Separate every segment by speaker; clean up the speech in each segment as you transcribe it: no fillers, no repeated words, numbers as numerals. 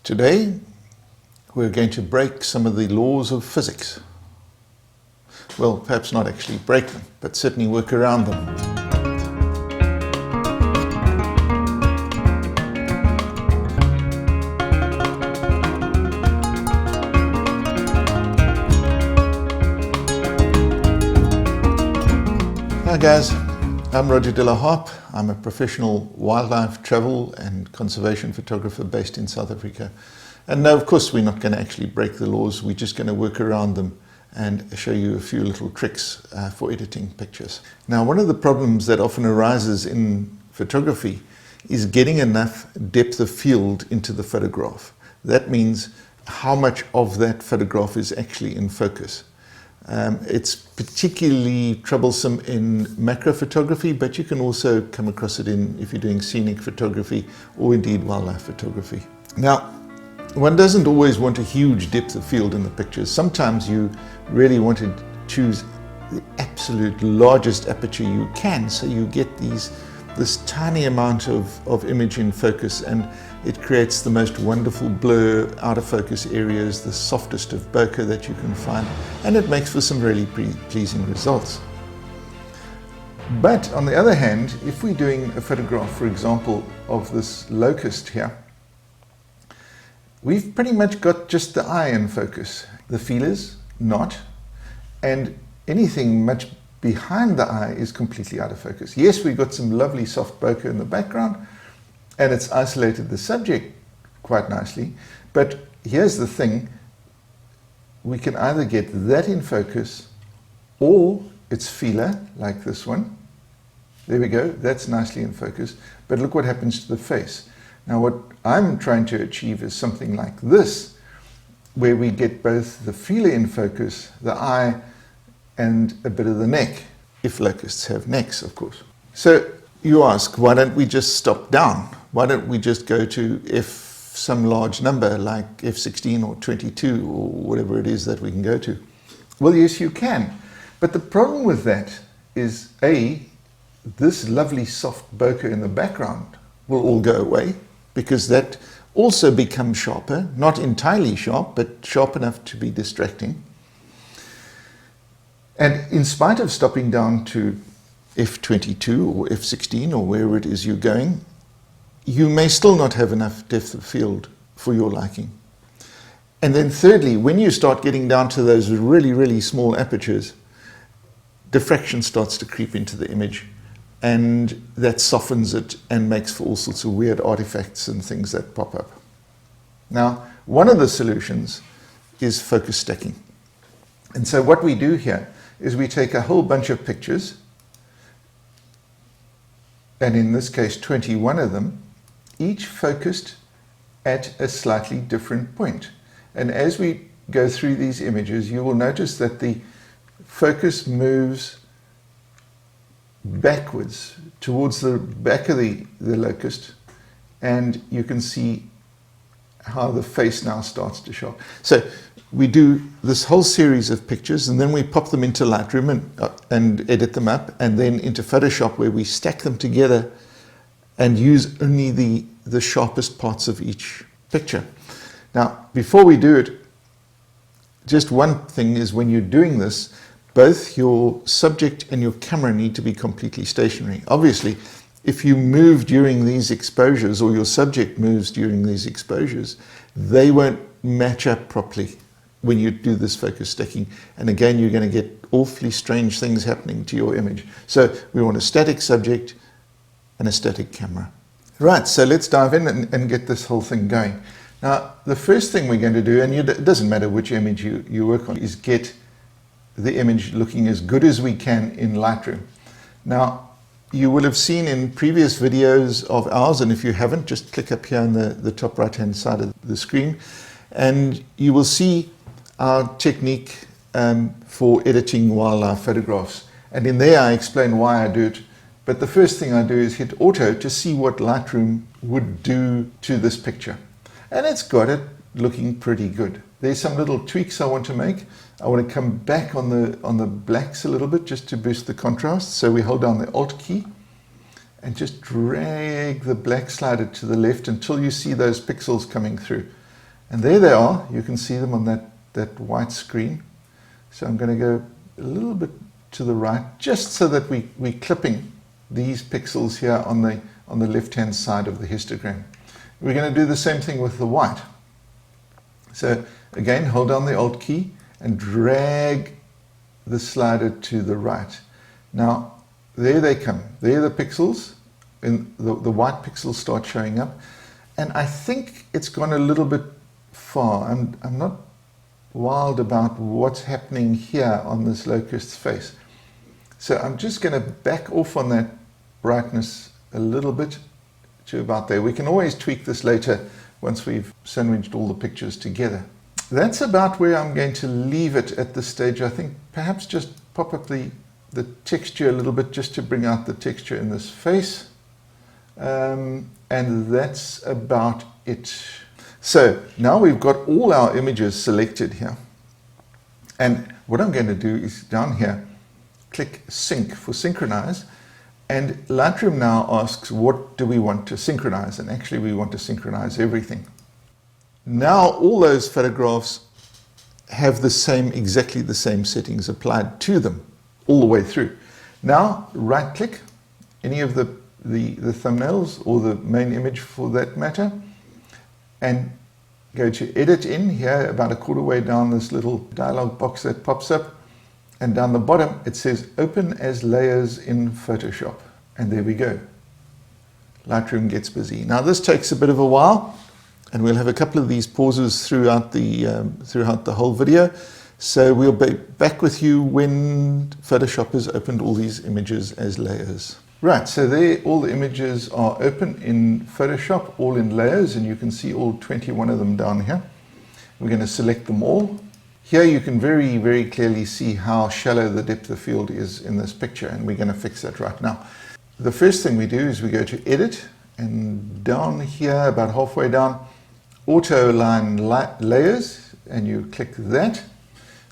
Speaker 1: Today we're going to break some of the laws of physics. Well, perhaps not actually break them, but certainly work around them. Hi guys, I'm Roger de la Harpe. I'm a professional wildlife travel and conservation photographer based in South Africa. And no, of course, we're not going to actually break the laws. We're just going to work around them and show you a few little tricks for editing pictures. Now, one of the problems that often arises in photography is getting enough depth of field into the photograph. That means how much of that photograph is actually in focus. It's particularly troublesome in macro photography, but you can also come across it if you're doing scenic photography or indeed wildlife photography. Now, one doesn't always want a huge depth of field in the pictures. Sometimes you really want to choose the absolute largest aperture you can, so you get this tiny amount of image in focus, and it creates the most wonderful blur, out of focus areas, the softest of bokeh that you can find, and it makes for some really pleasing results. But on the other hand, if we're doing a photograph, for example, of this locust here, we've pretty much got just the eye in focus. The feelers, not, and anything much behind the eye is completely out of focus. Yes, we've got some lovely soft bokeh in the background, and it's isolated the subject quite nicely, but here's the thing, we can either get that in focus or its feeler, like this one. There we go, that's nicely in focus, but look what happens to the face. Now what I'm trying to achieve is something like this, where we get both the feeler in focus, the eye, and a bit of the neck, if locusts have necks, of course. So you ask, why don't we just stop down? Why don't we just go to some large number like F16 or 22 or whatever it is that we can go to? Well, yes, you can. But the problem with that is, A, this lovely soft bokeh in the background will all go away, because that also becomes sharper, not entirely sharp, but sharp enough to be distracting. And in spite of stopping down to F22 or F16 or wherever it is you're going, you may still not have enough depth of field for your liking. And then thirdly, when you start getting down to those really, really small apertures, diffraction starts to creep into the image, and that softens it and makes for all sorts of weird artifacts and things that pop up. Now, one of the solutions is focus stacking. And so what we do here is we take a whole bunch of pictures, and in this case 21 of them, each focused at a slightly different point. And as we go through these images, you will notice that the focus moves backwards towards the back of the locust, and you can see how the face now starts to show. So we do this whole series of pictures, and then we pop them into Lightroom and edit them up, and then into Photoshop, where we stack them together and use only the sharpest parts of each picture. Now, before we do it, just one thing is, when you're doing this, both your subject and your camera need to be completely stationary. Obviously, if you move during these exposures, or your subject moves during these exposures, they won't match up properly when you do this focus stacking. And again, you're going to get awfully strange things happening to your image. So we want a static subject and a static camera. Right, so let's dive in and get this whole thing going. Now, the first thing we're going to do, and it doesn't matter which image you work on, is get the image looking as good as we can in Lightroom. Now, you will have seen in previous videos of ours, and if you haven't, just click up here on the top right hand side of the screen, and you will see our technique for editing wildlife photographs. And in there I explain why I do it. But the first thing I do is hit auto to see what Lightroom would do to this picture. And it's got it looking pretty good. There's some little tweaks I want to make. I want to come back on the blacks a little bit, just to boost the contrast. So we hold down the Alt key and just drag the black slider to the left until you see those pixels coming through. And there they are. You can see them on that white screen. So I'm going to go a little bit to the right, just so that we're clipping these pixels here on the left-hand side of the histogram. We're going to do the same thing with the white. So again, hold down the Alt key and drag the slider to the right. Now, there they come. There are the pixels, and the white pixels start showing up. And I think it's gone a little bit far. I'm not wild about what's happening here on this locust's face. So I'm just going to back off on that brightness a little bit to about there. We can always tweak this later once we've sandwiched all the pictures together. That's about where I'm going to leave it at this stage. I think perhaps just pop up the texture a little bit just to bring out the texture in this face. And that's about it. So now we've got all our images selected here. And what I'm going to do is down here, click Sync for Synchronize. And Lightroom now asks, what do we want to synchronize? And actually we want to synchronize everything. Now all those photographs have exactly the same settings applied to them all the way through. Now right click any of the thumbnails or the main image for that matter, and go to Edit in here about a quarter way down this little dialog box that pops up. And down the bottom, it says Open as Layers in Photoshop. And there we go. Lightroom gets busy. Now this takes a bit of a while, and we'll have a couple of these pauses throughout the whole video. So we'll be back with you when Photoshop has opened all these images as layers. Right, so there all the images are open in Photoshop, all in layers, and you can see all 21 of them down here. We're going to select them all. Here you can very, very clearly see how shallow the depth of field is in this picture, and we're going to fix that right now. The first thing we do is we go to Edit, and down here, about halfway down, Auto Align Layers, and you click that.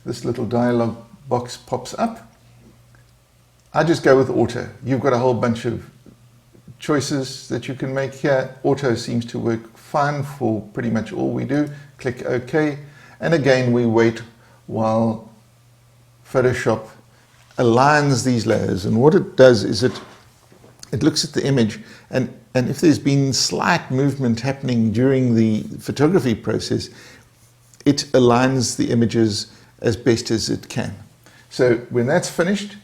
Speaker 1: This little dialog box pops up. I just go with Auto. You've got a whole bunch of choices that you can make here. Auto seems to work fine for pretty much all we do. Click OK. And again, we wait while Photoshop aligns these layers. And what it does is it looks at the image, and if there's been slight movement happening during the photography process, it aligns the images as best as it can. So when that's finished,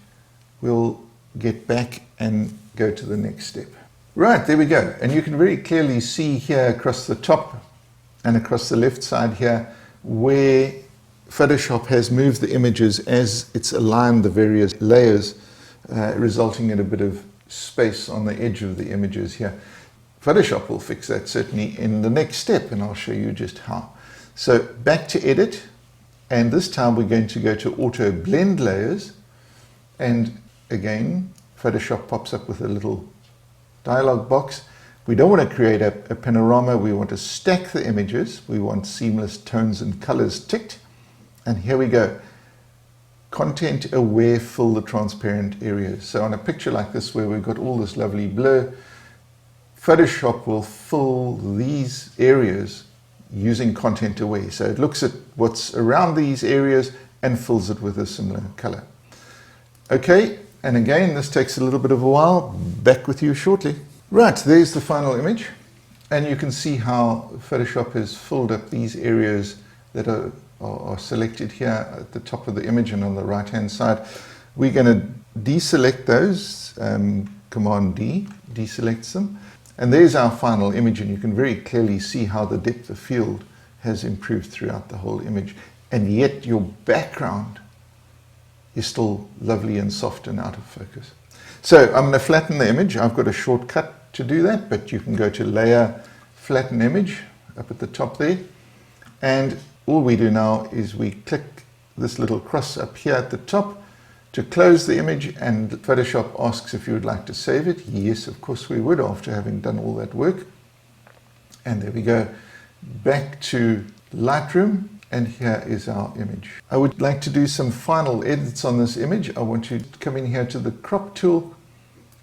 Speaker 1: we'll get back and go to the next step. Right, there we go. And you can very clearly see here across the top and across the left side here where Photoshop has moved the images as it's aligned the various layers, resulting in a bit of space on the edge of the images here. Photoshop will fix that certainly in the next step, and I'll show you just how. So back to Edit, and this time we're going to go to Auto Blend Layers, and again Photoshop pops up with a little dialog box. We don't want to create a panorama, we want to stack the images, we want seamless tones and colors ticked, and here we go. Content aware, fill the transparent areas. So on a picture like this where we've got all this lovely blur, Photoshop will fill these areas using content aware. So it looks at what's around these areas and fills it with a similar color. Okay, and again, this takes a little bit of a while. Back with you shortly. Right, there's the final image, and you can see how Photoshop has filled up these areas that are selected here at the top of the image and on the right hand side. We're going to deselect those, Command D, deselects them, and there's our final image, and you can very clearly see how the depth of field has improved throughout the whole image, and yet your background is still lovely and soft and out of focus. So I'm going to flatten the image. I've got a shortcut to do that, but you can go to Layer, Flatten Image up at the top there, and all we do now is we click this little cross up here at the top to close the image, and Photoshop asks if you would like to save it. Yes, of course we would, after having done all that work. And there we go, back to Lightroom, and here is our image. I would like to do some final edits on this image. I want you to come in here to the crop tool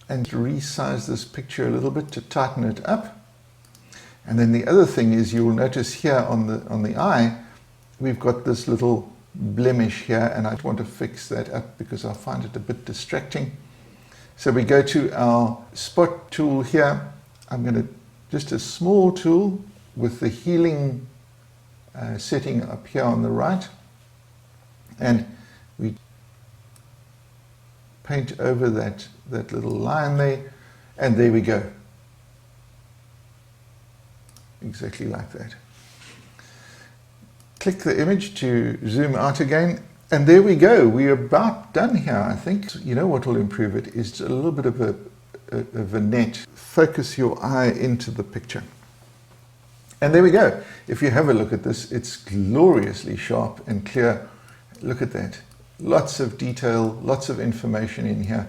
Speaker 1: and resize this picture a little bit to tighten it up. And then the other thing is, you'll notice here on the eye, we've got this little blemish here, and I want to fix that up because I find it a bit distracting. So we go to our spot tool here. I'm going to, just a small tool with the healing setting up here on the right, and we paint over that little line there, and there we go. Exactly like that. Click the image to zoom out again, and there we go. We're about done here, I think. You know what will improve it is a little bit of a vignette. Focus your eye into the picture. And there we go. If you have a look at this, it's gloriously sharp and clear. Look at that. Lots of detail, lots of information in here.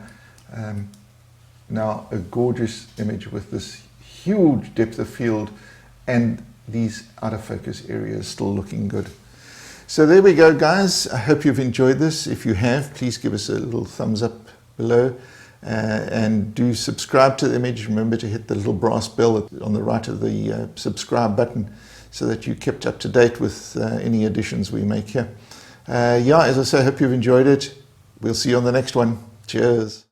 Speaker 1: Now a gorgeous image with this huge depth of field and these out of focus areas still looking good. So there we go, guys. I hope you've enjoyed this. If you have, please give us a little thumbs up below, and do subscribe to the image. Remember to hit the little brass bell on the right of the subscribe button so that you're kept up to date with any additions we make here. Yeah, as I say, I hope you've enjoyed it. We'll see you on the next one. Cheers.